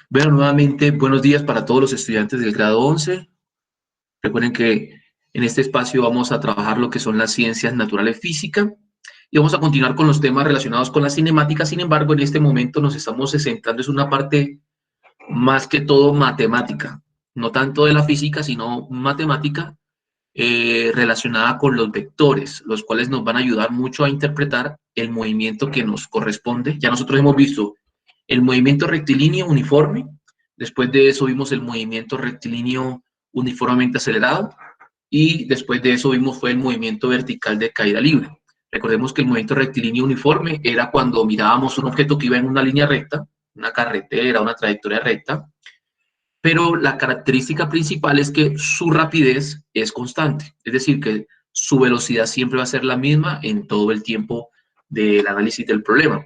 Bueno, nuevamente, buenos días para todos los estudiantes del grado 11. Recuerden que en este espacio vamos a trabajar lo que son las ciencias naturales física y vamos a continuar con los temas relacionados con la cinemática. Sin embargo, en este momento nos estamos centrando en una parte más que todo matemática, no tanto de la física, sino matemática relacionada con los vectores, los cuales nos van a ayudar mucho a interpretar el movimiento que nos corresponde. Ya nosotros hemos visto el movimiento rectilíneo uniforme, después de eso vimos el movimiento rectilíneo uniformemente acelerado y después de eso vimos fue el movimiento vertical de caída libre. Recordemos que el movimiento rectilíneo uniforme era cuando mirábamos un objeto que iba en una línea recta, una carretera, una trayectoria recta, pero la característica principal es que su rapidez es constante, es decir, que su velocidad siempre va a ser la misma en todo el tiempo del análisis del problema.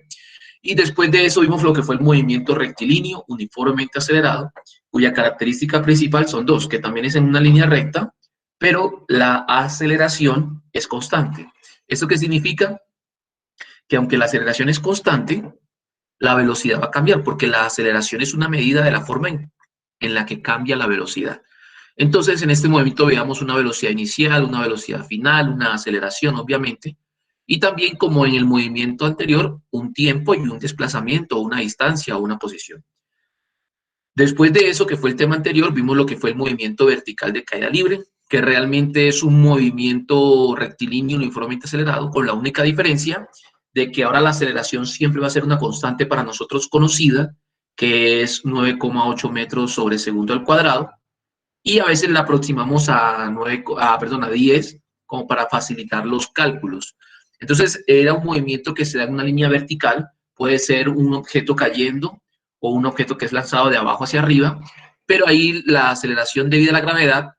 Y después de eso vimos lo que fue el movimiento rectilíneo uniformemente acelerado, cuya característica principal son dos, que también es en una línea recta, pero la aceleración es constante. ¿Eso qué significa? Que aunque la aceleración es constante, la velocidad va a cambiar, porque la aceleración es una medida de la forma en la que cambia la velocidad. Entonces, en este movimiento veamos una velocidad inicial, una velocidad final, una aceleración, obviamente, y también como en el movimiento anterior, un tiempo y un desplazamiento, una distancia o una posición. Después de eso, que fue el tema anterior, vimos lo que fue el movimiento vertical de caída libre, que realmente es un movimiento rectilíneo uniformemente acelerado, con la única diferencia de que ahora la aceleración siempre va a ser una constante para nosotros conocida, que es 9,8 metros sobre segundo al cuadrado, y a veces la aproximamos a 10 como para facilitar los cálculos. Entonces, era un movimiento que se da en una línea vertical, puede ser un objeto cayendo o un objeto que es lanzado de abajo hacia arriba, pero ahí la aceleración debido a la gravedad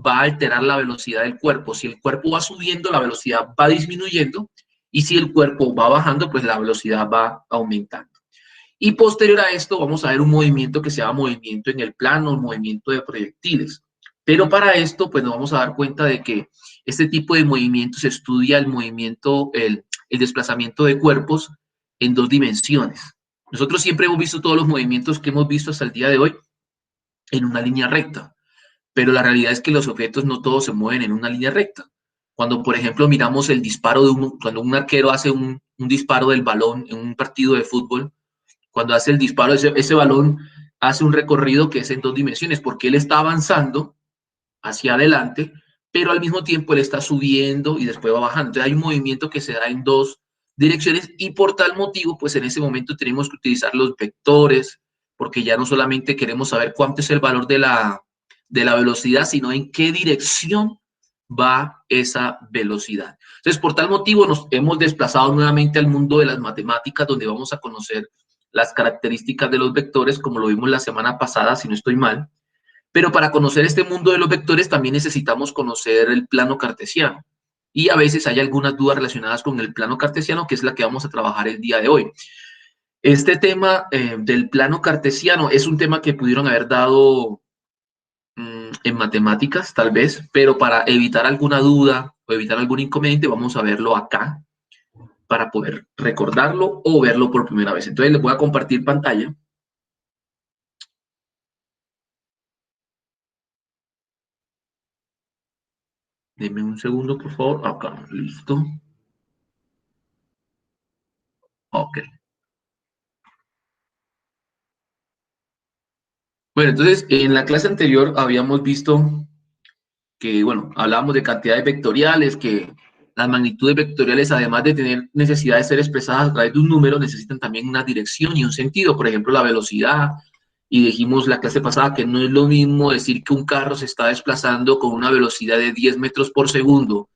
va a alterar la velocidad del cuerpo. Si el cuerpo va subiendo, la velocidad va disminuyendo, y si el cuerpo va bajando, pues la velocidad va aumentando. Y posterior a esto vamos a ver un movimiento que se llama movimiento en el plano, movimiento de proyectiles. Pero para esto, pues nos vamos a dar cuenta de que este tipo de movimientos estudia el movimiento, el desplazamiento de cuerpos en dos dimensiones. Nosotros siempre hemos visto todos los movimientos que hemos visto hasta el día de hoy en una línea recta, pero la realidad es que los objetos no todos se mueven en una línea recta. Cuando, por ejemplo, miramos el disparo cuando un arquero hace un disparo del balón en un partido de fútbol, cuando hace el disparo, ese balón hace un recorrido que es en dos dimensiones, porque él está avanzando hacia adelante, pero al mismo tiempo él está subiendo y después va bajando. Entonces hay un movimiento que se da en dos direcciones y por tal motivo, pues en ese momento tenemos que utilizar los vectores, porque ya no solamente queremos saber cuánto es el valor de la velocidad, sino en qué dirección va esa velocidad. Entonces, por tal motivo nos hemos desplazado nuevamente al mundo de las matemáticas, donde vamos a conocer las características de los vectores, como lo vimos la semana pasada, si no estoy mal. Pero para conocer este mundo de los vectores también necesitamos conocer el plano cartesiano. Y a veces hay algunas dudas relacionadas con el plano cartesiano, que es la que vamos a trabajar el día de hoy. Este tema del plano cartesiano es un tema que pudieron haber dado en matemáticas, tal vez, pero para evitar alguna duda o evitar algún inconveniente, vamos a verlo acá para poder recordarlo o verlo por primera vez. Entonces les voy a compartir pantalla. Denme un segundo, por favor. Acá, listo. Ok. Bueno, entonces, en la clase anterior habíamos visto que, bueno, hablábamos de cantidades vectoriales, que las magnitudes vectoriales, además de tener necesidad de ser expresadas a través de un número, necesitan también una dirección y un sentido. Por ejemplo, la velocidad. Y dijimos la clase pasada que no es lo mismo decir que un carro se está desplazando con una velocidad de 10 metros por segundo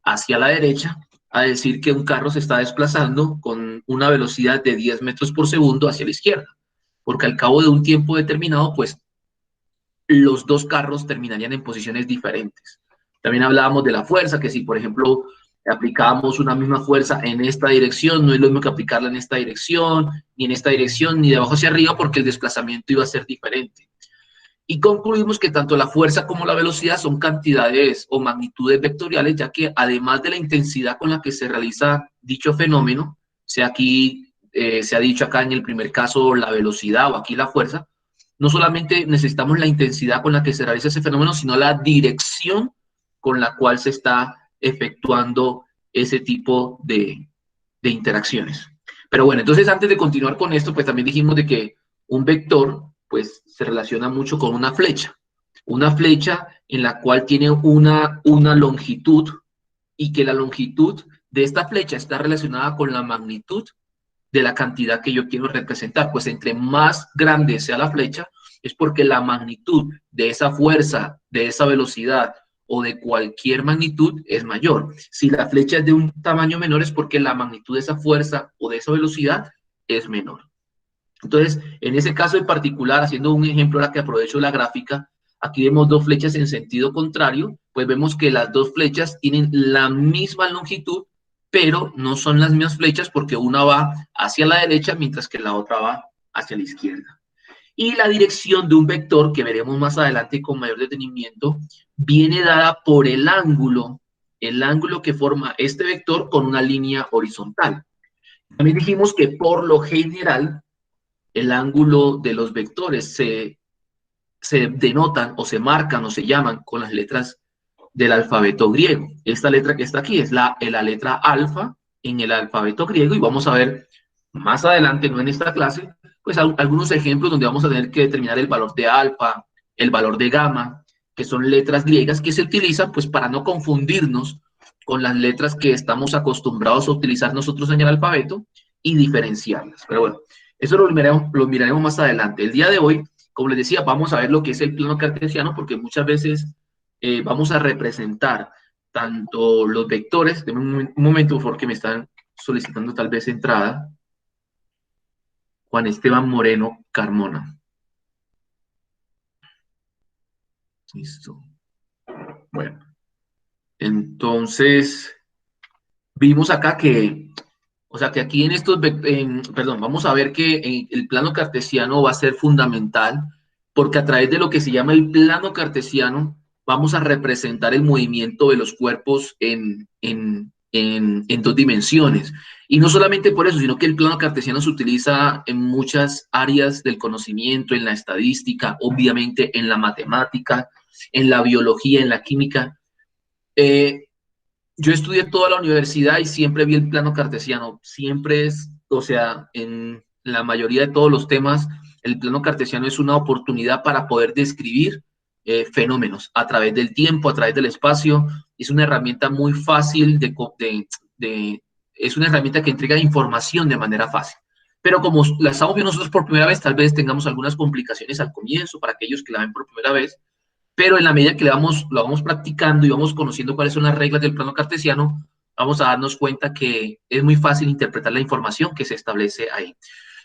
hacia la derecha, a decir que un carro se está desplazando con una velocidad de 10 metros por segundo hacia la izquierda. Porque al cabo de un tiempo determinado, pues los dos carros terminarían en posiciones diferentes. También hablábamos de la fuerza, que si por ejemplo aplicábamos una misma fuerza en esta dirección, no es lo mismo que aplicarla en esta dirección, ni en esta dirección, ni de abajo hacia arriba, porque el desplazamiento iba a ser diferente. Y concluimos que tanto la fuerza como la velocidad son cantidades o magnitudes vectoriales, ya que además de la intensidad con la que se realiza dicho fenómeno, sea aquí, se ha dicho acá en el primer caso la velocidad o aquí la fuerza, no solamente necesitamos la intensidad con la que se realiza ese fenómeno, sino la dirección con la cual se está efectuando ese tipo de interacciones. Pero bueno, entonces antes de continuar con esto, pues también dijimos de que un vector, pues se relaciona mucho con una flecha en la cual tiene una longitud y que la longitud de esta flecha está relacionada con la magnitud de la cantidad que yo quiero representar. Pues entre más grande sea la flecha, es porque la magnitud de esa fuerza, de esa velocidad o de cualquier magnitud es mayor. Si la flecha es de un tamaño menor, es porque la magnitud de esa fuerza o de esa velocidad es menor. Entonces, en ese caso en particular, haciendo un ejemplo ahora que aprovecho la gráfica, aquí vemos dos flechas en sentido contrario, pues vemos que las dos flechas tienen la misma longitud, pero no son las mismas flechas porque una va hacia la derecha mientras que la otra va hacia la izquierda. Y la dirección de un vector, que veremos más adelante con mayor detenimiento, viene dada por el ángulo que forma este vector con una línea horizontal. También dijimos que por lo general el ángulo de los vectores se denotan o se marcan o se llaman con las letras del alfabeto griego. Esta letra que está aquí es la letra alfa en el alfabeto griego y vamos a ver más adelante, no en esta clase, pues algunos ejemplos donde vamos a tener que determinar el valor de alfa, el valor de gamma, que son letras griegas que se utilizan pues para no confundirnos con las letras que estamos acostumbrados a utilizar nosotros en el alfabeto y diferenciarlas. Pero bueno, eso lo miraremos más adelante. El día de hoy, como les decía, vamos a ver lo que es el plano cartesiano porque muchas veces vamos a representar tanto los vectores, de un momento porque me están solicitando tal vez entrada, Juan Esteban Moreno Carmona. Listo. Bueno, entonces vimos acá que, o sea, que aquí en estos, perdón, vamos a ver que el plano cartesiano va a ser fundamental porque a través de lo que se llama el plano cartesiano vamos a representar el movimiento de los cuerpos en dos dimensiones. Y no solamente por eso, sino que el plano cartesiano se utiliza en muchas áreas del conocimiento, en la estadística, obviamente en la matemática, en la biología, en la química. Yo estudié toda la universidad y siempre vi el plano cartesiano. Siempre es, o sea, en la mayoría de todos los temas, el plano cartesiano es una oportunidad para poder describir fenómenos a través del tiempo, a través del espacio. Es una herramienta muy fácil es una herramienta que entrega información de manera fácil. Pero como la estamos viendo nosotros por primera vez, tal vez tengamos algunas complicaciones al comienzo para aquellos que la ven por primera vez, pero en la medida que lo vamos practicando y vamos conociendo cuáles son las reglas del plano cartesiano, vamos a darnos cuenta que es muy fácil interpretar la información que se establece ahí.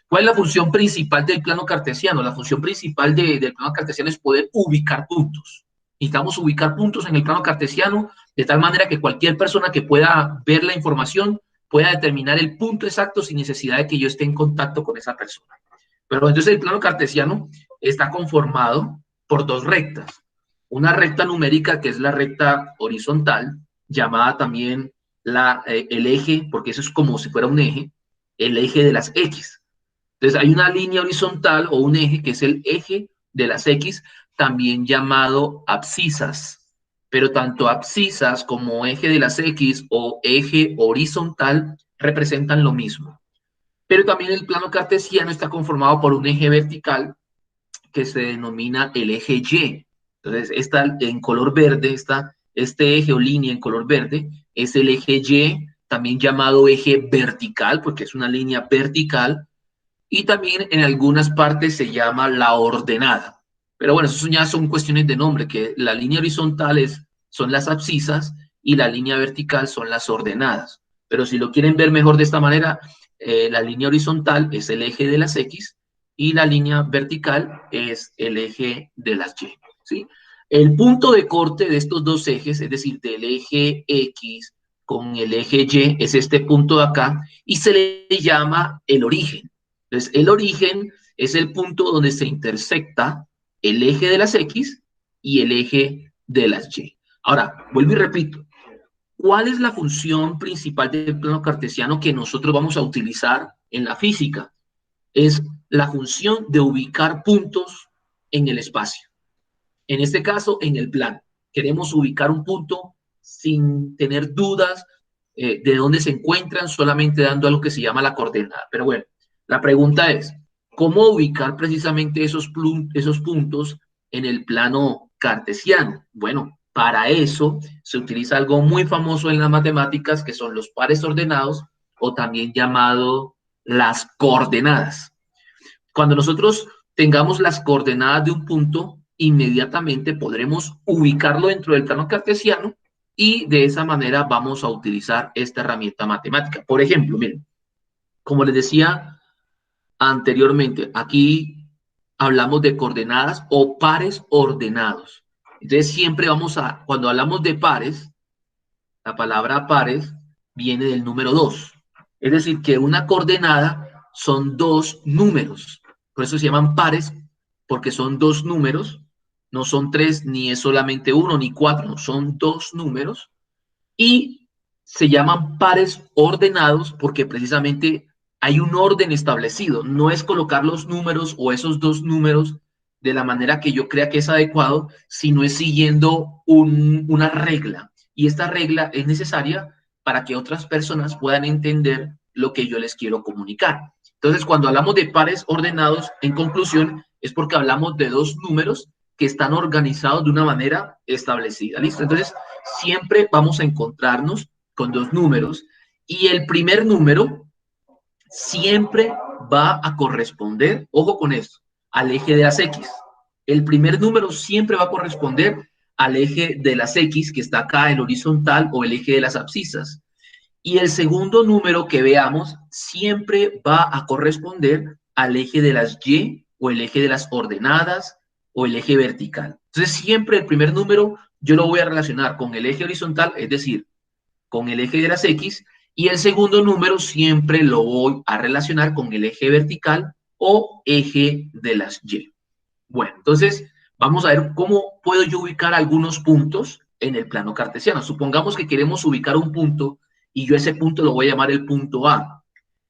¿Cuál es la función principal del plano cartesiano? La función principal del plano cartesiano es poder ubicar puntos. Necesitamos ubicar puntos en el plano cartesiano de tal manera que cualquier persona que pueda ver la información pueda determinar el punto exacto sin necesidad de que yo esté en contacto con esa persona. Pero entonces el plano cartesiano está conformado por dos rectas. Una recta numérica que es la recta horizontal, llamada también el eje, porque eso es como si fuera un eje, el eje de las X. Entonces hay una línea horizontal o un eje que es el eje de las X, también llamado abscisas. Pero tanto abscisas como eje de las X o eje horizontal representan lo mismo. Pero también el plano cartesiano está conformado por un eje vertical que se denomina el eje Y. Entonces, está en color verde, este eje o línea en color verde es el eje Y, también llamado eje vertical, porque es una línea vertical, y también en algunas partes se llama la ordenada. Pero bueno, eso ya son cuestiones de nombre, que la línea horizontal son las abscisas y la línea vertical son las ordenadas. Pero si lo quieren ver mejor de esta manera, la línea horizontal es el eje de las X y la línea vertical es el eje de las Y, ¿sí? El punto de corte de estos dos ejes, es decir, del eje X con el eje Y, es este punto de acá y se le llama el origen. Entonces, el origen es el punto donde se intersecta el eje de las X y el eje de las Y. Ahora, vuelvo y repito, ¿cuál es la función principal del plano cartesiano que nosotros vamos a utilizar en la física? Es la función de ubicar puntos en el espacio. En este caso, en el plano. Queremos ubicar un punto sin tener dudas de dónde se encuentran, solamente dando algo que se llama la coordenada. Pero bueno, la pregunta es, ¿cómo ubicar precisamente esos puntos en el plano cartesiano? Bueno, para eso se utiliza algo muy famoso en las matemáticas, que son los pares ordenados, o también llamado las coordenadas. Cuando nosotros tengamos las coordenadas de un punto, inmediatamente podremos ubicarlo dentro del plano cartesiano y de esa manera vamos a utilizar esta herramienta matemática. Por ejemplo, miren, como les decía anteriormente, aquí hablamos de coordenadas o pares ordenados. Entonces siempre vamos a, cuando hablamos de pares, la palabra pares viene del número 2. Es decir, que una coordenada son dos números. Por eso se llaman pares, porque son dos números. No son tres, ni es solamente uno, ni cuatro. No, son dos números. Y se llaman pares ordenados porque precisamente hay un orden establecido. No es colocar los números o esos dos números de la manera que yo crea que es adecuado, sino es siguiendo una regla. Y esta regla es necesaria para que otras personas puedan entender lo que yo les quiero comunicar. Entonces, cuando hablamos de pares ordenados, en conclusión, es porque hablamos de dos números que están organizados de una manera establecida. ¿Listo? Entonces, siempre vamos a encontrarnos con dos números y el primer número siempre va a corresponder, ojo con esto, al eje de las X. El primer número siempre va a corresponder al eje de las X, que está acá, el horizontal, o el eje de las abscisas. Y el segundo número que veamos siempre va a corresponder al eje de las Y, o el eje de las ordenadas, o el eje vertical. Entonces, siempre el primer número yo lo voy a relacionar con el eje horizontal, es decir, con el eje de las X, y el segundo número siempre lo voy a relacionar con el eje vertical o eje de las Y. Bueno, entonces vamos a ver cómo puedo yo ubicar algunos puntos en el plano cartesiano. Supongamos que queremos ubicar un punto y yo ese punto lo voy a llamar el punto A.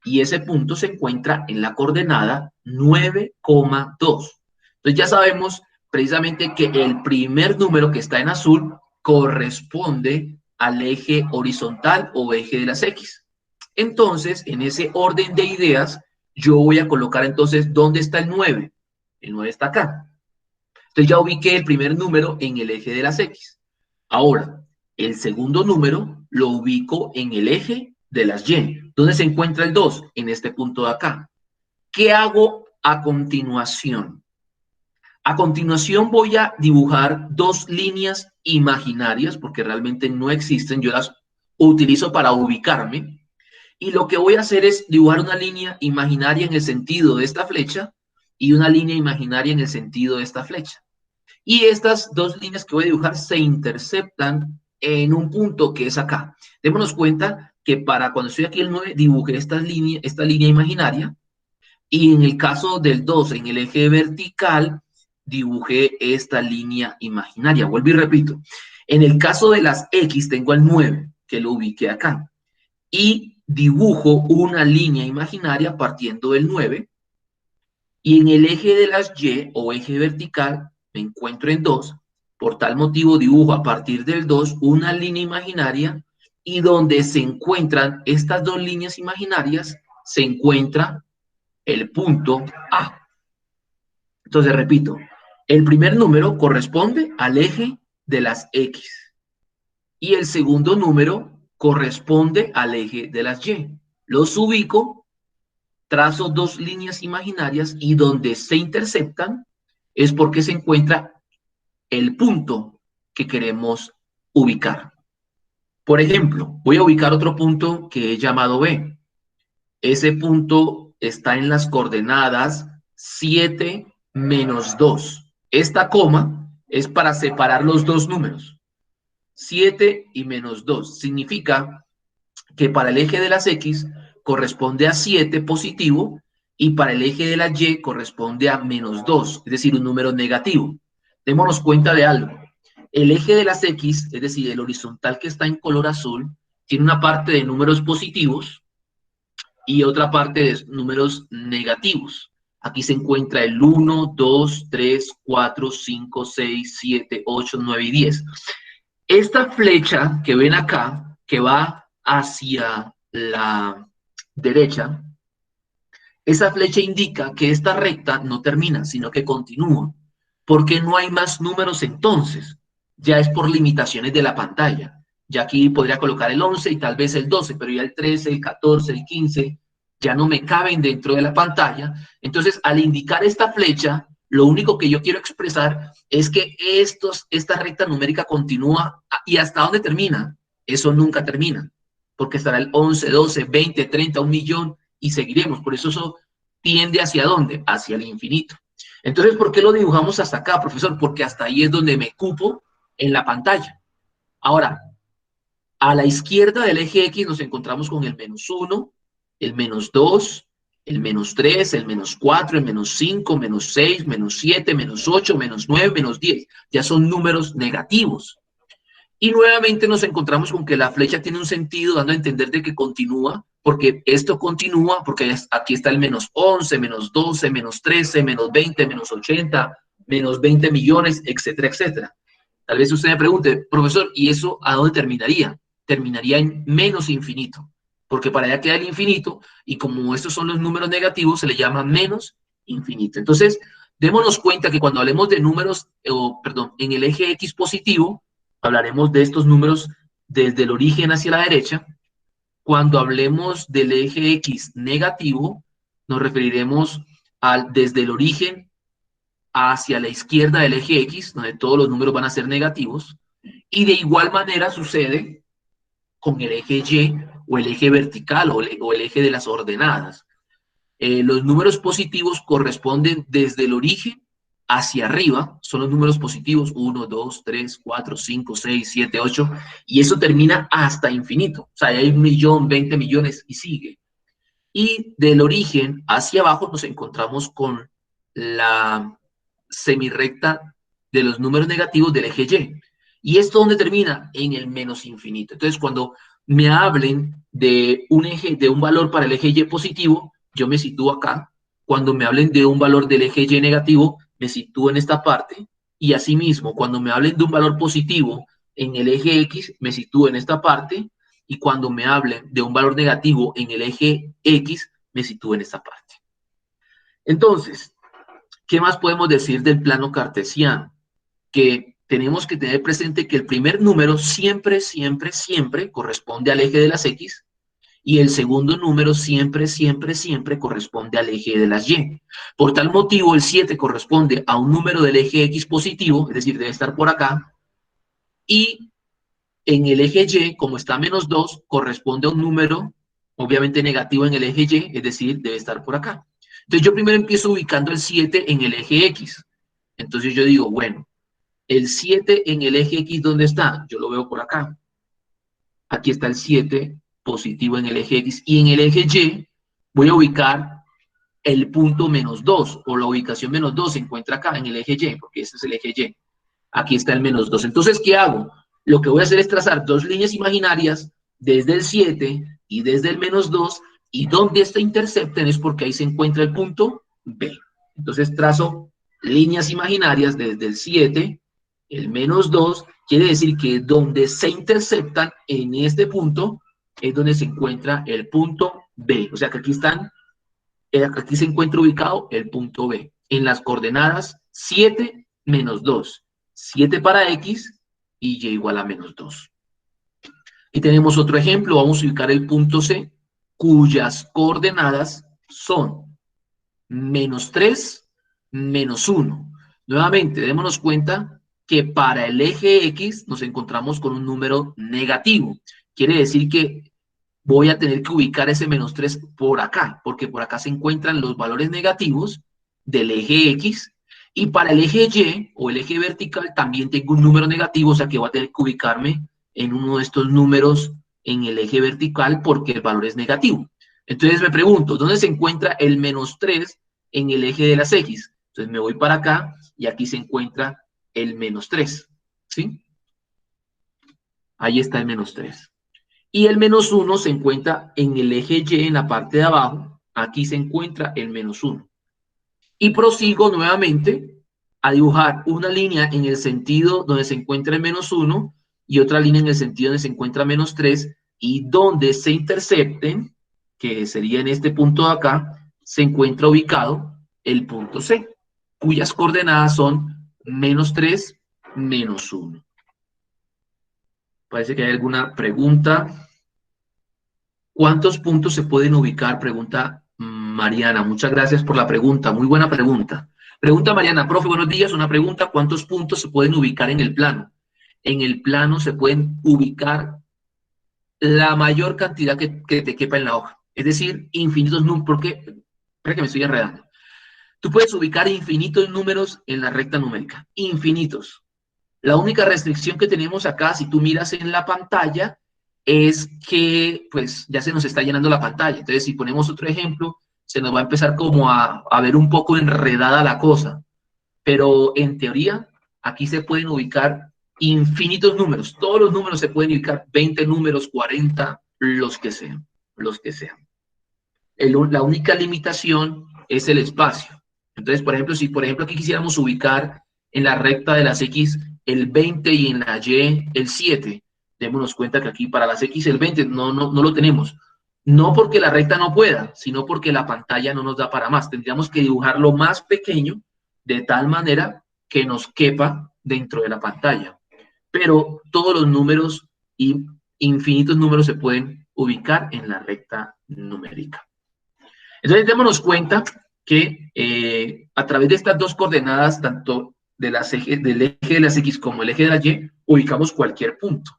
Y ese punto se encuentra en la coordenada 9,2. Entonces ya sabemos precisamente que el primer número que está en azul corresponde al eje horizontal o eje de las X. Entonces, en ese orden de ideas, yo voy a colocar entonces, ¿dónde está el 9? El 9 está acá. Entonces ya ubiqué el primer número en el eje de las X. Ahora, el segundo número lo ubico en el eje de las Y. ¿Dónde se encuentra el 2? En este punto de acá. ¿Qué hago a continuación? A continuación voy a dibujar dos líneas imaginarias, porque realmente no existen, yo las utilizo para ubicarme, y lo que voy a hacer es dibujar una línea imaginaria en el sentido de esta flecha y una línea imaginaria en el sentido de esta flecha. Y estas dos líneas que voy a dibujar se interceptan en un punto que es acá. Démonos cuenta que para cuando estoy aquí el 9 dibujé esta línea imaginaria, y en el caso del 2 en el eje vertical dibujé esta línea imaginaria. Vuelvo y repito. En el caso de las X tengo el 9 que lo ubiqué acá y dibujo una línea imaginaria partiendo del 9, y en el eje de las Y o eje vertical me encuentro en 2, por tal motivo dibujo a partir del 2 una línea imaginaria, y donde se encuentran estas dos líneas imaginarias se encuentra el punto A. Entonces repito, el primer número corresponde al eje de las X y el segundo número corresponde al eje de las Y. Los ubico, trazo dos líneas imaginarias y donde se interceptan es porque se encuentra el punto que queremos ubicar. Por ejemplo, voy a ubicar otro punto que he llamado B. Ese punto está en las coordenadas 7 menos 2. Esta coma es para separar los dos números. 7 y menos 2 significa que para el eje de las X corresponde a 7 positivo y para el eje de la Y corresponde a menos 2, es decir, un número negativo. Démonos cuenta de algo. El eje de las X, es decir, el horizontal que está en color azul, tiene una parte de números positivos y otra parte de números negativos. Aquí se encuentra el 1, 2, 3, 4, 5, 6, 7, 8, 9 y 10. Esta flecha que ven acá, que va hacia la derecha, esa flecha indica que esta recta no termina, sino que continúa. ¿Por qué no hay más números entonces? Ya es por limitaciones de la pantalla. Ya aquí podría colocar el 11 y tal vez el 12, pero ya el 13, el 14, el 15 ya no me caben dentro de la pantalla. Entonces, al indicar esta flecha, lo único que yo quiero expresar es que esta recta numérica continúa. ¿Y hasta dónde termina? Eso nunca termina, porque estará el 11, 12, 20, 30, 1.000.000 y seguiremos. Por eso tiende hacia dónde? Hacia el infinito. Entonces, ¿por qué lo dibujamos hasta acá, profesor? Porque hasta ahí es donde me cupo en la pantalla. Ahora, a la izquierda del eje X nos encontramos con el -1, el -2, el -3, el -4, el -5, -6, -7, -8, -9, -10. Ya son números negativos. Y nuevamente nos encontramos con que la flecha tiene un sentido, dando a entender de que continúa, porque esto continúa, porque aquí está el -11, -12, -13, -20, -80, -20.000.000, etcétera, etcétera. Tal vez usted me pregunte, profesor, ¿y eso a dónde terminaría? Terminaría en menos infinito, porque para allá queda el infinito, y como estos son los números negativos, se le llama menos infinito. Entonces, démonos cuenta que cuando hablemos de números, perdón, en el eje X positivo, hablaremos de estos números desde el origen hacia la derecha. Cuando hablemos del eje X negativo, nos referiremos desde el origen hacia la izquierda del eje X, donde todos los números van a ser negativos. Y de igual manera sucede con el eje Y o el eje vertical o el eje de las ordenadas. Los números positivos corresponden desde el origen hacia arriba, son los números positivos, 1, 2, 3, 4, 5, 6, 7, 8, y eso termina hasta infinito. O sea, hay 1.000.000, 20.000.000 y sigue. Y del origen hacia abajo nos encontramos con la semirrecta de los números negativos del eje Y. ¿Y esto dónde termina? En el menos infinito. Entonces, cuando me hablen de un eje, de un valor para el eje Y positivo, yo me sitúo acá. Cuando me hablen de un valor del eje Y negativo, me sitúo en esta parte. Y asimismo, cuando me hablen de un valor positivo en el eje X, me sitúo en esta parte. Y cuando me hablen de un valor negativo en el eje X, me sitúo en esta parte. Entonces, ¿qué más podemos decir del plano cartesiano? Que tenemos que tener presente que el primer número siempre, siempre, siempre corresponde al eje de las X y el segundo número siempre, siempre, siempre corresponde al eje de las Y. Por tal motivo, el 7 corresponde a un número del eje X positivo, es decir, debe estar por acá, y en el eje Y, como está -2, corresponde a un número, obviamente negativo en el eje Y, es decir, debe estar por acá. Entonces yo primero empiezo ubicando el 7 en el eje X. Entonces yo digo, bueno, el 7 en el eje X, ¿dónde está? Yo lo veo por acá. Aquí está el 7 positivo en el eje X. Y en el eje Y voy a ubicar el punto -2, o la ubicación -2 se encuentra acá en el eje Y, porque este es el eje Y. Aquí está el -2. Entonces, ¿qué hago? Lo que voy a hacer es trazar dos líneas imaginarias desde el 7 y desde el -2, y donde esta intercepten es porque ahí se encuentra el punto B. Entonces trazo líneas imaginarias desde el 7, el -2, quiere decir que donde se interceptan en este punto es donde se encuentra el punto B. O sea que aquí se encuentra ubicado el punto B, en las coordenadas 7, -2. 7 para X y Y igual a -2. Y tenemos otro ejemplo, vamos a ubicar el punto C, cuyas coordenadas son -3, -1. Nuevamente, démonos cuenta que para el eje X nos encontramos con un número negativo. Quiere decir que voy a tener que ubicar ese -3 por acá, porque por acá se encuentran los valores negativos del eje X, y para el eje Y o el eje vertical también tengo un número negativo, o sea que voy a tener que ubicarme en uno de estos números en el eje vertical porque el valor es negativo. Entonces me pregunto, ¿dónde se encuentra el -3 en el eje de las X? Entonces me voy para acá y aquí se encuentra el -3, ¿sí? Ahí está el -3. Y el -1 se encuentra en el eje Y, en la parte de abajo. Aquí se encuentra el -1. Y prosigo nuevamente a dibujar una línea en el sentido donde se encuentra el -1 y otra línea en el sentido donde se encuentra -3 y donde se intercepten, que sería en este punto de acá, se encuentra ubicado el punto C, cuyas coordenadas son -3, -1. Parece que hay alguna pregunta. ¿Cuántos puntos se pueden ubicar? Pregunta Mariana. Muchas gracias por la pregunta. Muy buena pregunta. Pregunta Mariana. Profe, buenos días. Una pregunta. ¿Cuántos puntos se pueden ubicar en el plano? En el plano se pueden ubicar la mayor cantidad que te quepa en la hoja. Es decir, infinitos números. ¿Por qué? Espera que me estoy enredando. Tú puedes ubicar infinitos números en la recta numérica. Infinitos. La única restricción que tenemos acá, si tú miras en la pantalla, es que pues ya se nos está llenando la pantalla. Entonces, si ponemos otro ejemplo, se nos va a empezar como a ver un poco enredada la cosa. Pero en teoría, aquí se pueden ubicar infinitos números. Todos los números se pueden ubicar, 20 números, 40, los que sean, los que sean. La única limitación es el espacio. Entonces, por ejemplo, si por ejemplo aquí quisiéramos ubicar en la recta de las X el 20 y en la Y el 7, démonos cuenta que aquí para las X el 20 no lo tenemos. No porque la recta no pueda, sino porque la pantalla no nos da para más. Tendríamos que dibujarlo más pequeño de tal manera que nos quepa dentro de la pantalla. Pero todos los números y infinitos números se pueden ubicar en la recta numérica. Entonces, démonos cuenta que a través de estas dos coordenadas, tanto del eje de las X como el eje de la Y, ubicamos cualquier punto.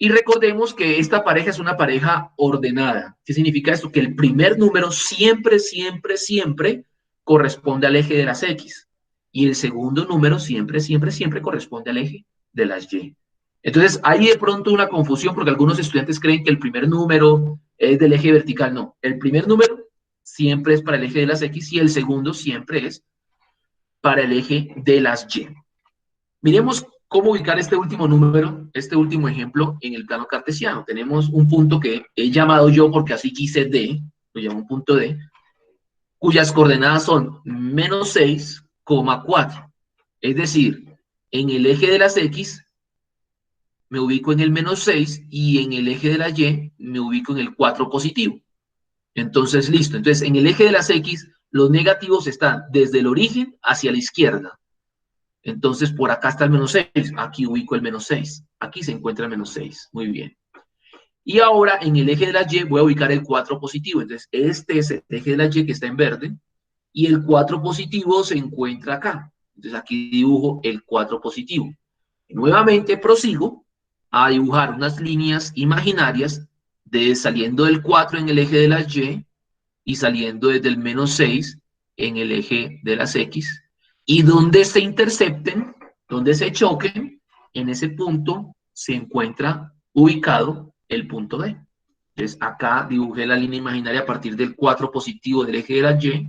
Y recordemos que esta pareja es una pareja ordenada. ¿Qué significa esto? Que el primer número siempre, siempre, siempre corresponde al eje de las X. Y el segundo número siempre, siempre, siempre corresponde al eje de las Y. Entonces, hay de pronto una confusión porque algunos estudiantes creen que el primer número es del eje vertical. No, el primer número siempre es para el eje de las X y el segundo siempre es para el eje de las Y. Miremos cómo ubicar este último número, este último ejemplo en el plano cartesiano. Tenemos un punto que he llamado yo porque así quise D, lo llamo un punto D, cuyas coordenadas son -6,4. Es decir, en el eje de las X me ubico en el -6 y en el eje de la Y me ubico en el 4 positivo. Entonces, listo. Entonces, en el eje de las X, los negativos están desde el origen hacia la izquierda. Entonces, por acá está el -6. Aquí ubico el -6. Aquí se encuentra el -6. Muy bien. Y ahora, en el eje de la Y, voy a ubicar el 4 positivo. Entonces, este es el eje de la Y que está en verde. Y el 4 positivo se encuentra acá. Entonces, aquí dibujo el 4 positivo. Nuevamente prosigo a dibujar unas líneas imaginarias saliendo del 4 en el eje de las y saliendo desde el -6 en el eje de las X. Y donde se intercepten, donde se choquen, en ese punto se encuentra ubicado el punto D. Entonces acá dibujé la línea imaginaria a partir del 4 positivo del eje de las Y.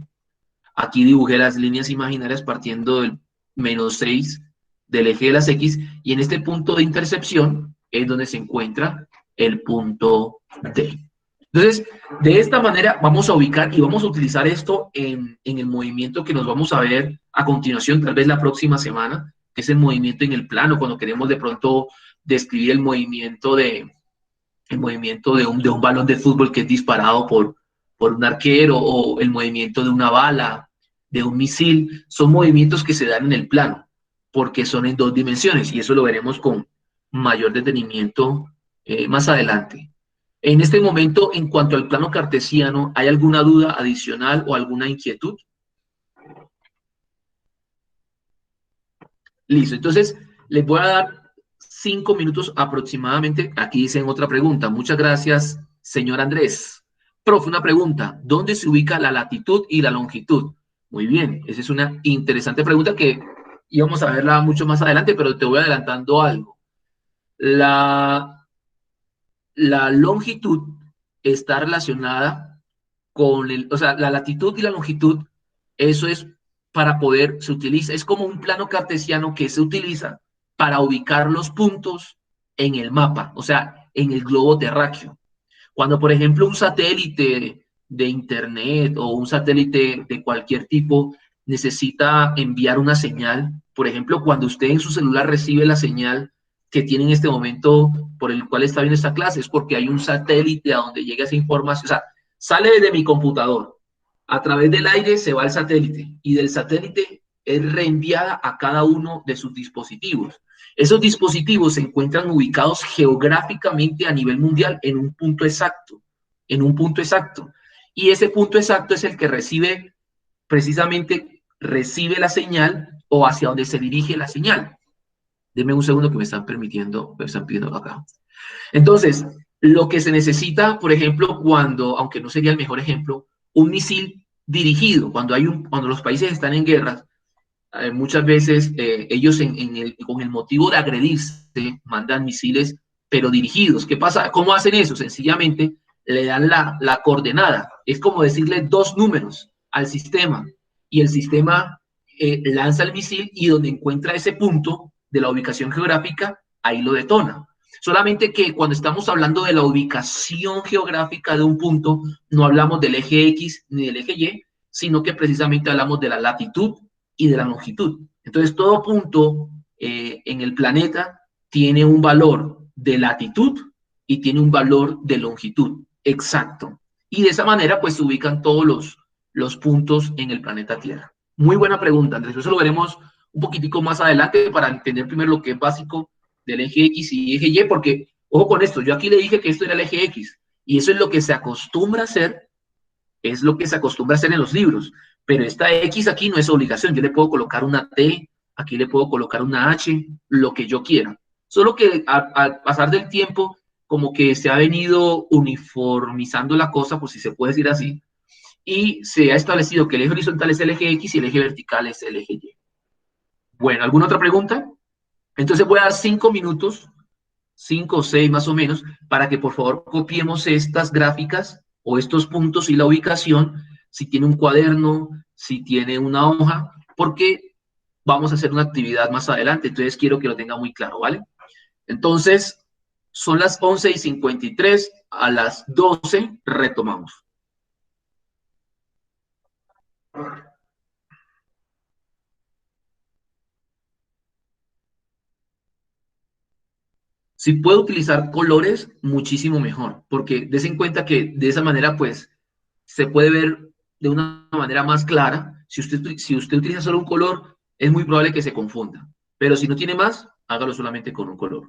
Aquí dibujé las líneas imaginarias partiendo del -6 del eje de las X. Y en este punto de intercepción es donde se encuentra el punto D. Entonces, de esta manera vamos a ubicar y vamos a utilizar esto en el movimiento que nos vamos a ver a continuación, tal vez la próxima semana, que es el movimiento en el plano, cuando queremos de pronto describir el movimiento de un balón de fútbol que es disparado por un arquero o el movimiento de una bala, de un misil. Son movimientos que se dan en el plano porque son en 2 dimensiones y eso lo veremos con mayor detenimiento más adelante. En este momento, en cuanto al plano cartesiano, ¿hay alguna duda adicional o alguna inquietud? Listo, entonces les voy a dar 5 minutos aproximadamente. Aquí dicen otra pregunta. Muchas gracias, señor Andrés. Profe, una pregunta. ¿Dónde se ubica la latitud y la longitud? Muy bien, esa es una interesante pregunta que íbamos a verla mucho más adelante, pero te voy adelantando algo. La longitud está relacionada con o sea, la latitud y la longitud, eso es para poder, se utiliza, es como un plano cartesiano que se utiliza para ubicar los puntos en el mapa, o sea, en el globo terráqueo. Cuando, por ejemplo, un satélite de internet o un satélite de cualquier tipo necesita enviar una señal, por ejemplo, cuando usted en su celular recibe la señal que tiene en este momento por el cual está viendo esta clase, es porque hay un satélite a donde llega esa información, o sea, sale desde mi computador, a través del aire se va al satélite y del satélite es reenviada a cada uno de sus dispositivos. Esos dispositivos se encuentran ubicados geográficamente a nivel mundial en un punto exacto, en un punto exacto. Y ese punto exacto es el que recibe, precisamente, recibe la señal o hacia donde se dirige la señal. Denme un segundo que me están permitiendo, me están pidiendo acá. Entonces, lo que se necesita, por ejemplo, cuando, aunque no sería el mejor ejemplo, un misil dirigido, cuando los países están en guerra, muchas veces ellos con el motivo de agredirse mandan misiles, pero dirigidos. ¿Qué pasa? ¿Cómo hacen eso? Sencillamente le dan la coordenada. Es como decirle dos números al sistema y el sistema lanza el misil y donde encuentra ese punto de la ubicación geográfica, ahí lo detona. Solamente que cuando estamos hablando de la ubicación geográfica de un punto, no hablamos del eje X ni del eje Y, sino que precisamente hablamos de la latitud y de la longitud. Entonces, todo punto en el planeta tiene un valor de latitud y tiene un valor de longitud exacto. Y de esa manera, pues se ubican todos los puntos en el planeta Tierra. Muy buena pregunta, Andrés. Eso lo veremos un poquitico más adelante para entender primero lo que es básico del eje X y eje Y, porque, ojo con esto, yo aquí le dije que esto era el eje X, y eso es lo que se acostumbra a hacer, es lo que se acostumbra a hacer en los libros, pero esta X aquí no es obligación, yo le puedo colocar una T, aquí le puedo colocar una H, lo que yo quiera. Solo que al pasar del tiempo, como que se ha venido uniformizando la cosa, por si se puede decir así, y se ha establecido que el eje horizontal es el eje X y el eje vertical es el eje Y. Bueno, ¿alguna otra pregunta? Entonces voy a dar 5 minutos, 5 o 6 más o menos, para que por favor copiemos estas gráficas o estos puntos y la ubicación, si tiene un cuaderno, si tiene una hoja, porque vamos a hacer una actividad más adelante, entonces quiero que lo tenga muy claro, ¿vale? Entonces, son las 11:53, a las 12 retomamos. Si puedo utilizar colores, muchísimo mejor, porque des en cuenta que de esa manera, pues, se puede ver de una manera más clara. Si usted utiliza solo un color, es muy probable que se confunda. Pero si no tiene más, hágalo solamente con un color.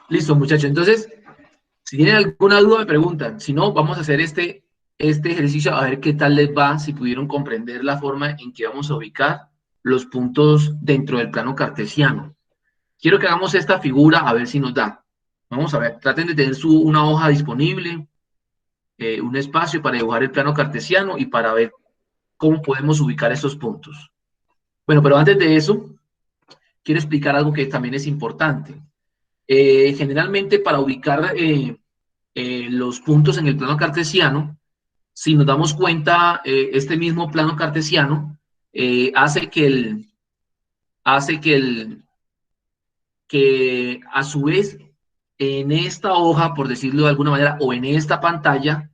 Listo, muchachos. Entonces, si tienen alguna duda, me preguntan. Si no, vamos a hacer este ejercicio a ver qué tal les va, si pudieron comprender la forma en que vamos a ubicar los puntos dentro del plano cartesiano. Quiero que hagamos esta figura a ver si nos da. Vamos a ver, traten de tener una hoja disponible, un espacio para dibujar el plano cartesiano y para ver cómo podemos ubicar esos puntos. Bueno, pero antes de eso, quiero explicar algo que también es importante. Generalmente para ubicar los puntos en el plano cartesiano, si nos damos cuenta, este mismo plano cartesiano hace que a su vez en esta hoja, por decirlo de alguna manera, o en esta pantalla,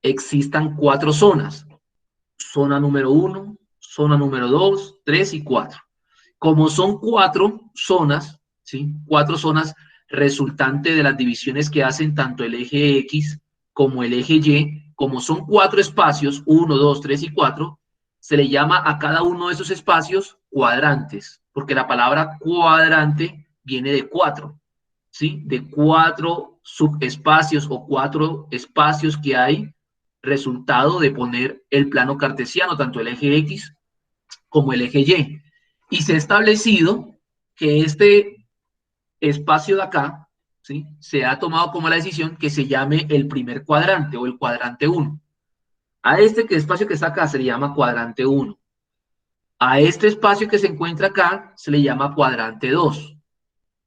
existan cuatro zonas. Zona número 1, zona número 2, 3 y 4. Como son cuatro zonas, ¿sí? Cuatro zonas resultante de las divisiones que hacen tanto el eje X como el eje Y, como son cuatro espacios, 1, 2, 3 y 4, se le llama a cada uno de esos espacios cuadrantes, porque la palabra cuadrante viene de cuatro, ¿sí? De cuatro subespacios o cuatro espacios que hay resultado de poner el plano cartesiano, tanto el eje X como el eje Y. Y se ha establecido que este espacio de acá, ¿sí? Se ha tomado como la decisión que se llame el primer cuadrante o el cuadrante 1. A este espacio que está acá se le llama cuadrante 1. A este espacio que se encuentra acá se le llama cuadrante 2.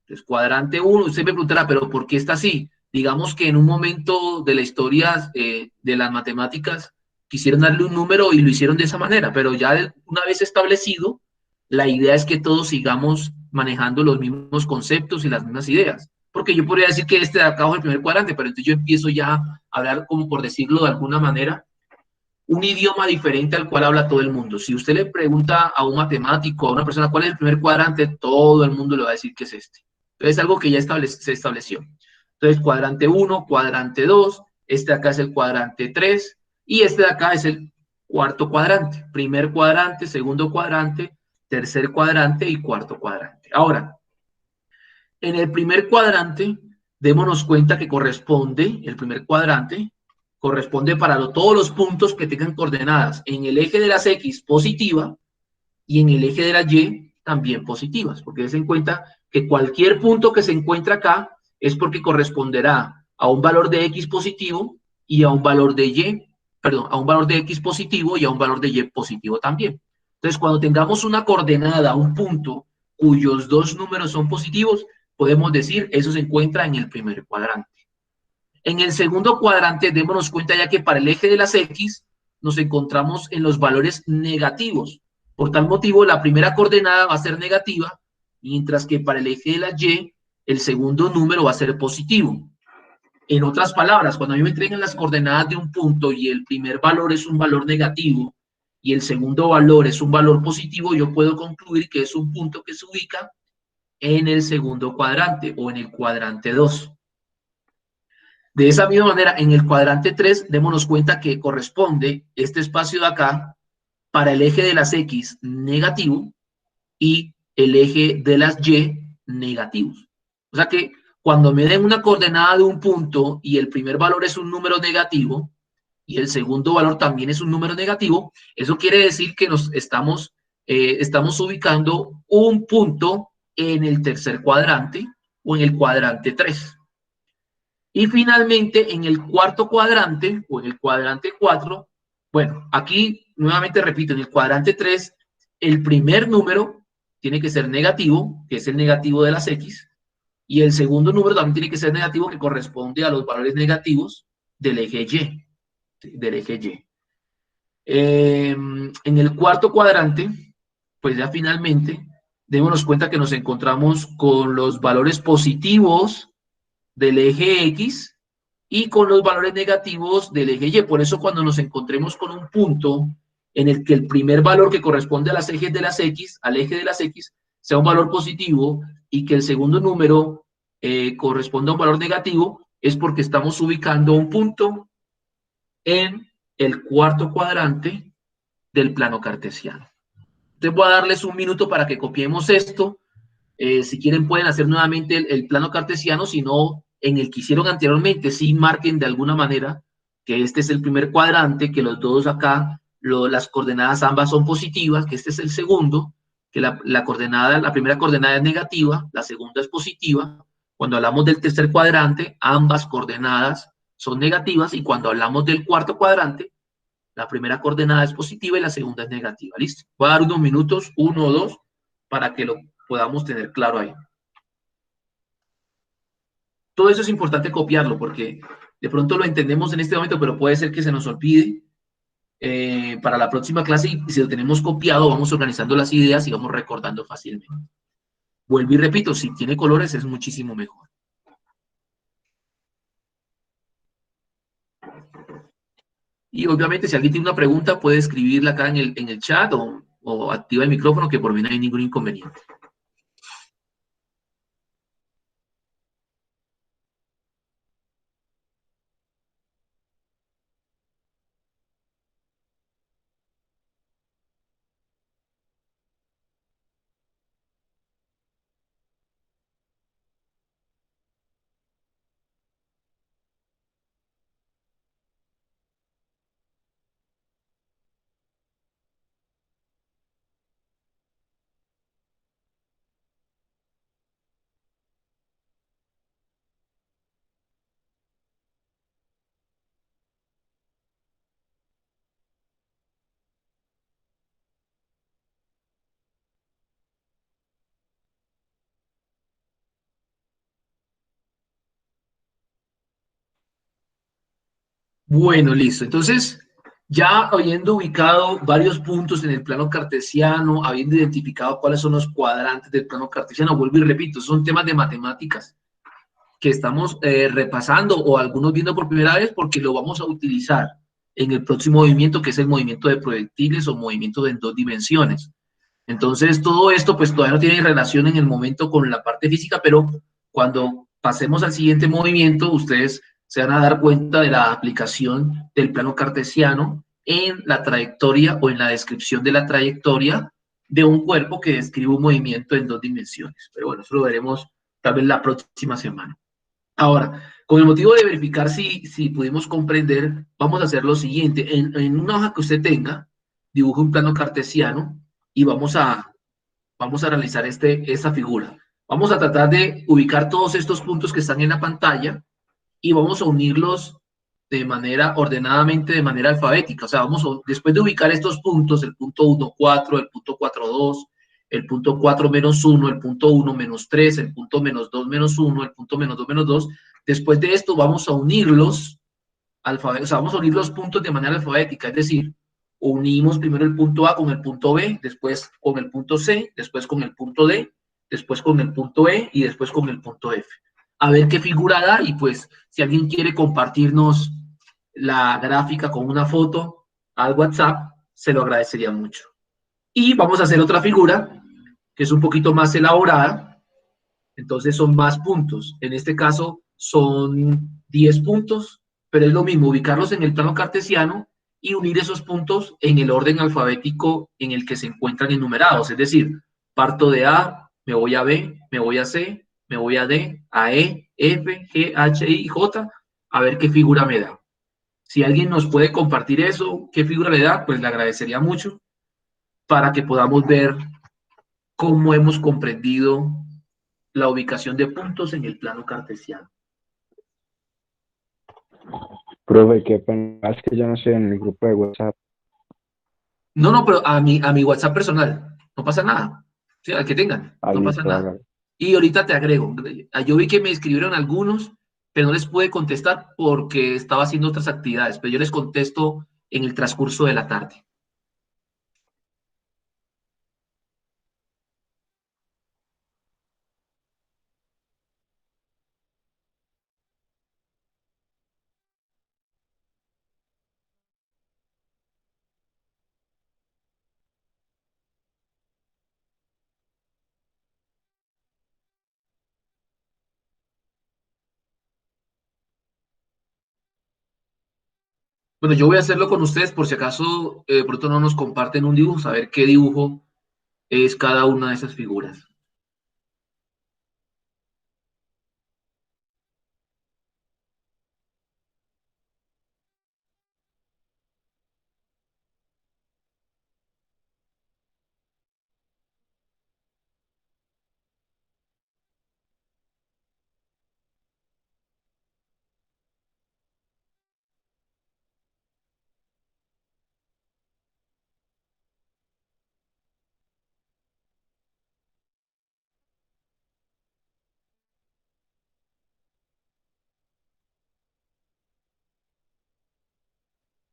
Entonces, cuadrante 1, usted me preguntará, pero ¿por qué está así? Digamos que en un momento de la historia de las matemáticas quisieron darle un número y lo hicieron de esa manera, pero ya una vez establecido, la idea es que todos sigamos manejando los mismos conceptos y las mismas ideas. Porque yo podría decir que este de acá es el primer cuadrante, pero entonces yo empiezo ya a hablar, como por decirlo de alguna manera, un idioma diferente al cual habla todo el mundo. Si usted le pregunta a un matemático, a una persona, ¿cuál es el primer cuadrante? Todo el mundo le va a decir que es este. Entonces, es algo que ya se estableció. Entonces, cuadrante 1, cuadrante 2, este acá es el cuadrante 3 y este de acá es el cuarto cuadrante. Primer cuadrante, segundo cuadrante, tercer cuadrante y cuarto cuadrante. Ahora, en el primer cuadrante, démonos cuenta que corresponde, el primer cuadrante, corresponde para todos los puntos que tengan coordenadas en el eje de las X positiva y en el eje de las Y también positivas, porque des en cuenta que cualquier punto que se encuentra acá es porque corresponderá a un valor de X positivo y a un valor de Y, perdón, a un valor de X positivo y a un valor de Y positivo también. Entonces, cuando tengamos una coordenada, un punto cuyos dos números son positivos, podemos decir eso se encuentra en el primer cuadrante. En el segundo cuadrante, démonos cuenta ya que para el eje de las X nos encontramos en los valores negativos. Por tal motivo, la primera coordenada va a ser negativa, mientras que para el eje de las Y, el segundo número va a ser positivo. En otras palabras, cuando a mí me entregan las coordenadas de un punto y el primer valor es un valor negativo y el segundo valor es un valor positivo, yo puedo concluir que es un punto que se ubica en el segundo cuadrante o en el cuadrante 2. De esa misma manera, en el cuadrante 3, démonos cuenta que corresponde este espacio de acá para el eje de las X negativo y el eje de las Y negativos. O sea que cuando me den una coordenada de un punto y el primer valor es un número negativo y el segundo valor también es un número negativo, eso quiere decir que nos estamos ubicando un punto en el tercer cuadrante o en el cuadrante 3. Y finalmente, en el cuarto cuadrante, o en el cuadrante 4, bueno, aquí nuevamente repito, en el cuadrante 3, el primer número tiene que ser negativo, que es el negativo de las X, y el segundo número también tiene que ser negativo, que corresponde a los valores negativos del eje Y. Del eje Y. En el cuarto cuadrante, pues ya finalmente, démonos cuenta que nos encontramos con los valores positivos del eje X y con los valores negativos del eje Y. Por eso cuando nos encontremos con un punto en el que el primer valor que corresponde a las ejes de las X, al eje de las X, sea un valor positivo y que el segundo número corresponda a un valor negativo, es porque estamos ubicando un punto en el cuarto cuadrante del plano cartesiano. Entonces voy a darles un minuto para que copiemos esto Si quieren pueden hacer nuevamente el plano cartesiano, si no, en el que hicieron anteriormente, sí marquen de alguna manera que este es el primer cuadrante, que los dos acá, las coordenadas ambas son positivas, que este es el segundo, que la primera coordenada es negativa, la segunda es positiva. Cuando hablamos del tercer cuadrante, ambas coordenadas son negativas, y cuando hablamos del cuarto cuadrante, la primera coordenada es positiva y la segunda es negativa. ¿Listo? Voy a dar unos minutos, 1 o 2, para que lo podamos tener claro ahí. Todo eso es importante copiarlo porque de pronto lo entendemos en este momento, pero puede ser que se nos olvide para la próxima clase, y si lo tenemos copiado vamos organizando las ideas y vamos recordando fácilmente. Vuelvo y repito, si tiene colores es muchísimo mejor. Y obviamente si alguien tiene una pregunta puede escribirla acá en el chat o activa el micrófono, que por mí no hay ningún inconveniente. Bueno, listo. Entonces, ya habiendo ubicado varios puntos en el plano cartesiano, habiendo identificado cuáles son los cuadrantes del plano cartesiano, vuelvo y repito, son temas de matemáticas que estamos repasando o algunos viendo por primera vez porque lo vamos a utilizar en el próximo movimiento, que es el movimiento de proyectiles o movimiento en 2 dimensiones. Entonces, todo esto pues todavía no tiene relación en el momento con la parte física, pero cuando pasemos al siguiente movimiento, ustedes se van a dar cuenta de la aplicación del plano cartesiano en la trayectoria o en la descripción de la trayectoria de un cuerpo que describe un movimiento en 2 dimensiones. Pero bueno, eso lo veremos tal vez la próxima semana. Ahora, con el motivo de verificar si pudimos comprender, vamos a hacer lo siguiente. En una hoja que usted tenga, dibuje un plano cartesiano y vamos a realizar esta figura. Vamos a tratar de ubicar todos estos puntos que están en la pantalla y vamos a unirlos de manera ordenadamente, de manera alfabética. O sea, después de ubicar estos puntos, el punto 1, 4, el punto 4, 2, el punto 4 menos 1, el punto 1 menos 3, el punto menos 2 menos 1, el punto menos 2 menos 2. Después de esto vamos a unirlos, o sea, vamos a unir los puntos de manera alfabética, es decir, unimos primero el punto A con el punto B, después con el punto C, después con el punto D, después con el punto E y después con el punto F. A ver qué figura da, y pues si alguien quiere compartirnos la gráfica con una foto al WhatsApp, se lo agradecería mucho. Y vamos a hacer otra figura que es un poquito más elaborada, entonces son más puntos. En este caso son 10 puntos, pero es lo mismo ubicarlos en el plano cartesiano y unir esos puntos en el orden alfabético en el que se encuentran enumerados. Es decir, parto de A, me voy a B, me voy a C, me voy a D, a E, F, G, H, I, J, a ver qué figura me da. Si alguien nos puede compartir eso, qué figura le da, pues le agradecería mucho para que podamos ver cómo hemos comprendido la ubicación de puntos en el plano cartesiano. Profe, qué pena, es que yo no estoy en el grupo de WhatsApp. No, pero a mi WhatsApp personal, no pasa nada. Sí, al que tengan, no pasa Listo, nada. hágale. Y ahorita te agrego. Yo vi que me escribieron algunos, pero no les pude contestar porque estaba haciendo otras actividades, pero yo les contesto en el transcurso de la tarde. Bueno, yo voy a hacerlo con ustedes por si acaso pronto no nos comparten un dibujo, saber qué dibujo es cada una de esas figuras.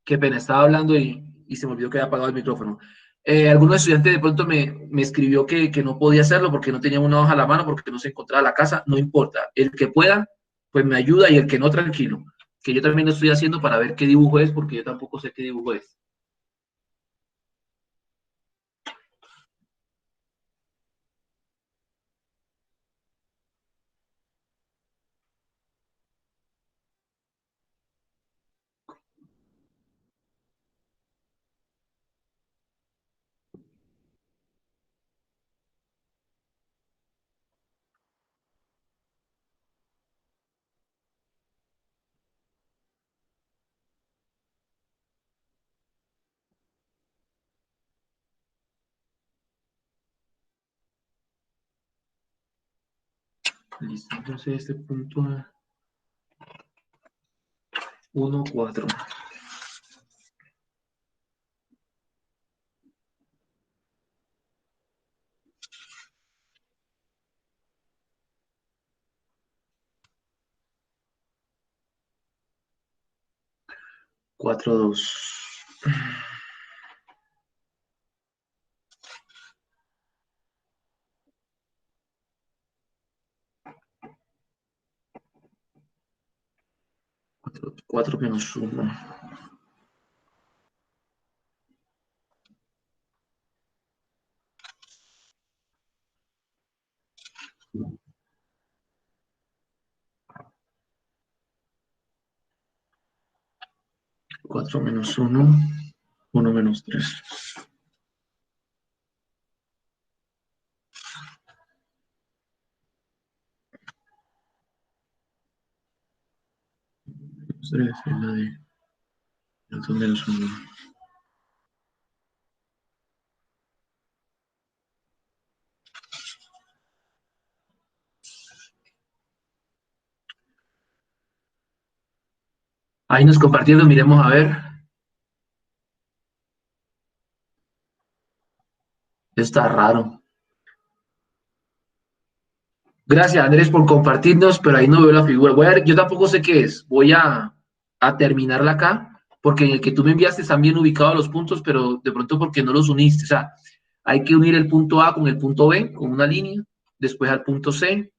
Qué pena, estaba hablando y se me olvidó que había apagado el micrófono. Algunos estudiantes de pronto me escribió que no podía hacerlo porque no tenía una hoja a la mano, porque no se encontraba la casa. No importa. El que pueda, pues me ayuda, y el que no, tranquilo. Que yo también lo estoy haciendo para ver qué dibujo es, porque yo tampoco sé qué dibujo es. Listo, entonces este punto 1, 4. 4, 2. 4 menos 1. 4 menos 1. 1 menos 3. 3 es la de 2 menos 1. Ahí nos compartieron, miremos a ver. Está raro. Gracias, Andrés, por compartirnos, pero ahí no veo la figura. Voy a ver, yo tampoco sé qué es. Voy a terminarla acá, porque en el que tú me enviaste están bien ubicados los puntos, pero de pronto porque no los uniste. O sea, hay que unir el punto A con el punto B, con una línea, después al punto C.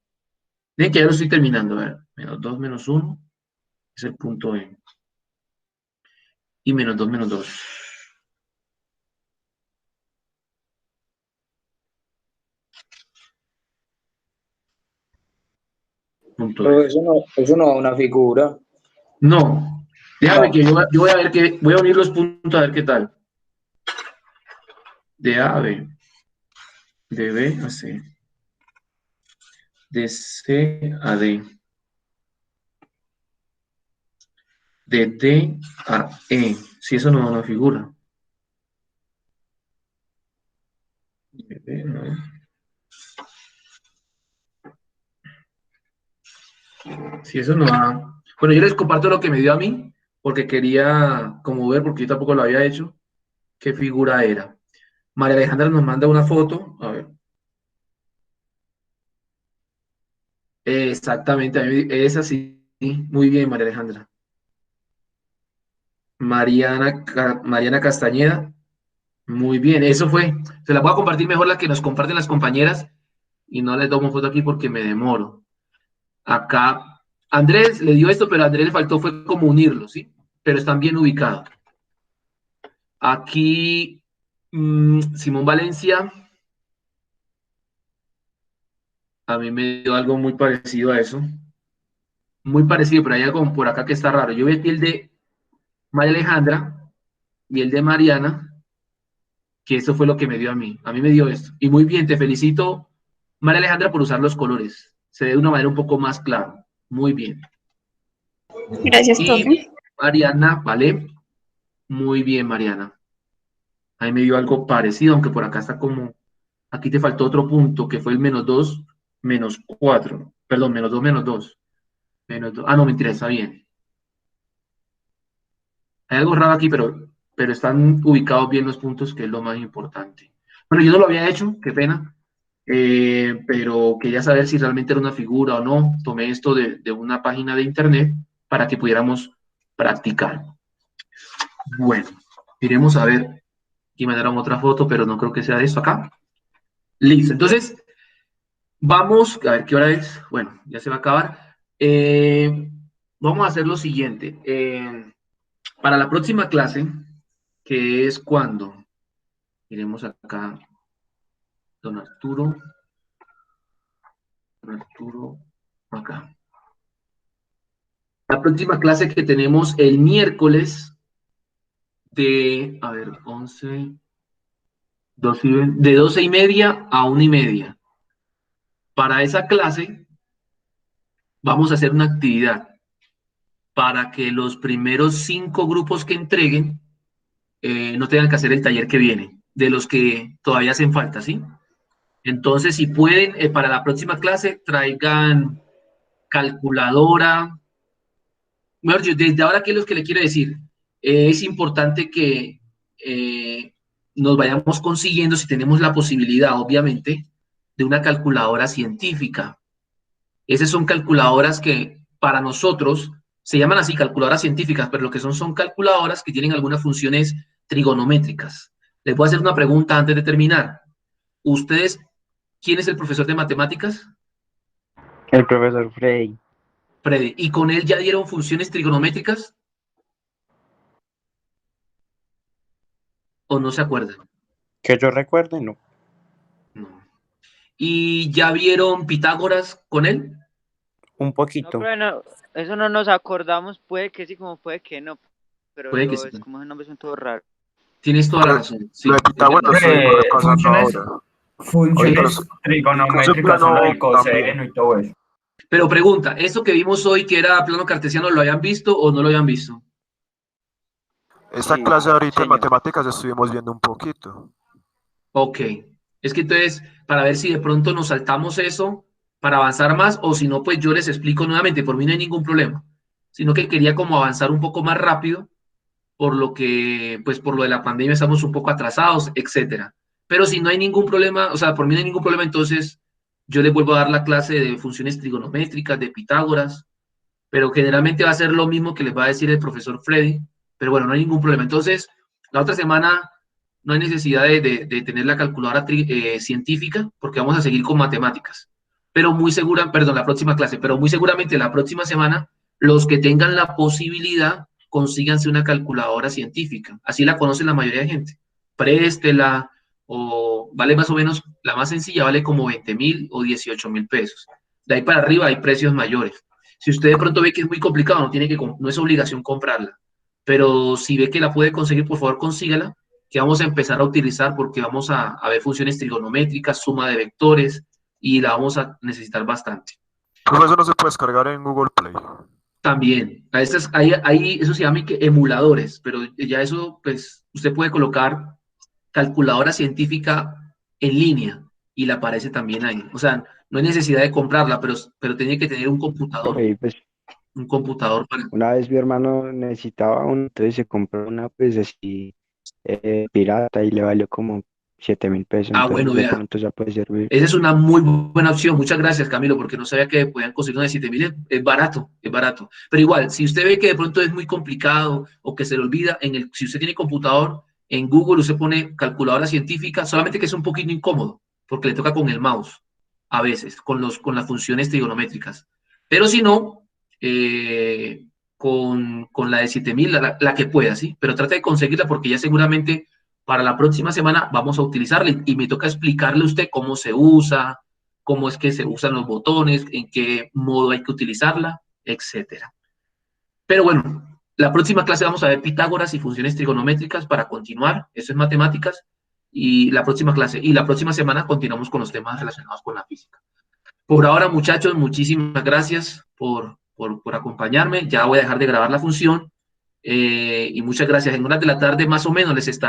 Miren que ya lo estoy terminando. A ver, menos 2 menos 1 es el punto B. Y menos 2 menos 2. Punto B. Pero eso no es una figura. No, déjame que yo voy a ver que voy a unir los puntos a ver qué tal. De A a B, de B a C, de C a D, de D a E. Si eso no es una figura. De D, no. Si eso no da. Bueno, yo les comparto lo que me dio a mí, porque quería como ver, porque yo tampoco lo había hecho, qué figura era. María Alejandra nos manda una foto. A ver. Exactamente, es así. Muy bien, María Alejandra. Mariana Castañeda. Muy bien, eso fue. Se la voy a compartir mejor la que nos comparten las compañeras y no le tomo foto aquí porque me demoro. Acá, Andrés le dio esto, pero a Andrés le faltó fue como unirlo, ¿sí? Pero están bien ubicados. Aquí, Simón Valencia, a mí me dio algo muy parecido a eso. Muy parecido, pero hay algo por acá que está raro. Yo vi el de María Alejandra y el de Mariana, que eso fue lo que me dio a mí. A mí me dio esto. Y muy bien, te felicito, María Alejandra, por usar los colores. Se ve de una manera un poco más clara. Muy bien. Gracias, Y profe. Mariana, ¿vale? Muy bien, Mariana. Ahí me dio algo parecido, aunque por acá está como... Aquí te faltó otro punto, que fue el menos 2, menos 4. Perdón, menos 2, menos 2. Menos 2. Ah, no, mentira, está bien. Hay algo raro aquí, pero están ubicados bien los puntos, que es lo más importante. Bueno, yo no lo había hecho, qué pena, pero quería saber si realmente era una figura o no. Tomé esto de una página de internet para que pudiéramos practicar. Bueno, iremos a ver. Aquí me darán otra foto, pero no creo que sea de esto acá. Listo, entonces vamos, a ver qué hora es. Bueno, ya se va a acabar. Vamos a hacer lo siguiente. Para la próxima clase, que es cuando, iremos acá, don Arturo, acá. La próxima clase que tenemos el miércoles de, a ver, 11, 12 de 12:30 a 1:30. Para esa clase vamos a hacer una actividad para que los primeros 5 grupos que entreguen no tengan que hacer el taller que viene, de los que todavía hacen falta, ¿sí? Entonces, si pueden, para la próxima clase traigan calculadora. Mejor dicho, desde ahora, ¿qué es lo que le quiero decir? Es importante que nos vayamos consiguiendo, si tenemos la posibilidad, obviamente, de una calculadora científica. Esas son calculadoras que para nosotros se llaman así calculadoras científicas, pero lo que son calculadoras que tienen algunas funciones trigonométricas. Les voy a hacer una pregunta antes de terminar. ¿Ustedes, quién es el profesor de matemáticas? El profesor Frey. Freddy. ¿Y con él ya dieron funciones trigonométricas? ¿O no se acuerdan? Que yo recuerde, no. No. ¿Y ya vieron Pitágoras con él? Un No, poquito. pero no, eso no nos acordamos, puede que sí, como puede que no. Pero Puede que yo, sí. es como ese nombre son todo raro. Tienes toda la razón. Sí, Lo de Pitágoras es verdad. lo estoy repasando ahora. Funciones Ahorita trigonométricas son lo del coseno y todo eso. Pero pregunta, ¿eso que vimos hoy, que era plano cartesiano, lo habían visto o no lo habían visto? Esta Sí, clase ahorita en señor. matemáticas estuvimos viendo un poquito. Ok. Es que entonces, para ver si de pronto nos saltamos eso, para avanzar más, o si no, pues yo les explico nuevamente, por mí no hay ningún problema, sino que quería como avanzar un poco más rápido, por lo que, pues por lo de la pandemia estamos un poco atrasados, etcétera. Pero si no hay ningún problema, o sea, por mí no hay ningún problema, entonces yo les vuelvo a dar la clase de funciones trigonométricas, de Pitágoras, pero generalmente va a ser lo mismo que les va a decir el profesor Freddy, pero bueno, no hay ningún problema. Entonces, la otra semana no hay necesidad de tener la calculadora científica, porque vamos a seguir con matemáticas. Pero muy segura, perdón, la próxima clase, pero muy seguramente la próxima semana, los que tengan la posibilidad, consíganse una calculadora científica. Así la conoce la mayoría de gente. Préstela, o vale más o menos, la más sencilla vale como 20,000 o 18,000 pesos. De ahí para arriba hay precios mayores. Si usted de pronto ve que es muy complicado, no es obligación comprarla. Pero si ve que la puede conseguir, por favor, consígala, que vamos a empezar a utilizar porque vamos a ver funciones trigonométricas, suma de vectores, y la vamos a necesitar bastante. Pero eso no se puede descargar en Google Play. También, ahí eso se llama emuladores, pero ya eso, pues, usted puede colocar calculadora científica en línea y la aparece también ahí. O sea, no hay necesidad de comprarla, pero tiene que tener un computador. Oye, pues Un computador para... una vez mi hermano necesitaba uno, entonces se compró una pues así pirata y le valió como 7,000 pesos. Ah, Entonces bueno, de vea. pronto ya puede servir. Esa es una muy buena opción. Muchas gracias, Camilo, porque no sabía que podían conseguir una de 7,000. Es barato, es barato. Pero igual, si usted ve que de pronto es muy complicado o que se le olvida, si usted tiene computador, en Google usted pone calculadora científica, solamente que es un poquito incómodo, porque le toca con el mouse, a veces, con las funciones trigonométricas. Pero si no, con la de 7,000, la que pueda, ¿sí? Pero trate de conseguirla porque ya seguramente para la próxima semana vamos a utilizarla y me toca explicarle a usted cómo se usa, cómo es que se usan los botones, en qué modo hay que utilizarla, etcétera. Pero bueno, la próxima clase vamos a ver Pitágoras y funciones trigonométricas para continuar, eso es matemáticas, y la próxima semana continuamos con los temas relacionados con la física. Por ahora, muchachos, muchísimas gracias por acompañarme. Ya voy a dejar de grabar la función y muchas gracias. En horas de la tarde más o menos les estaré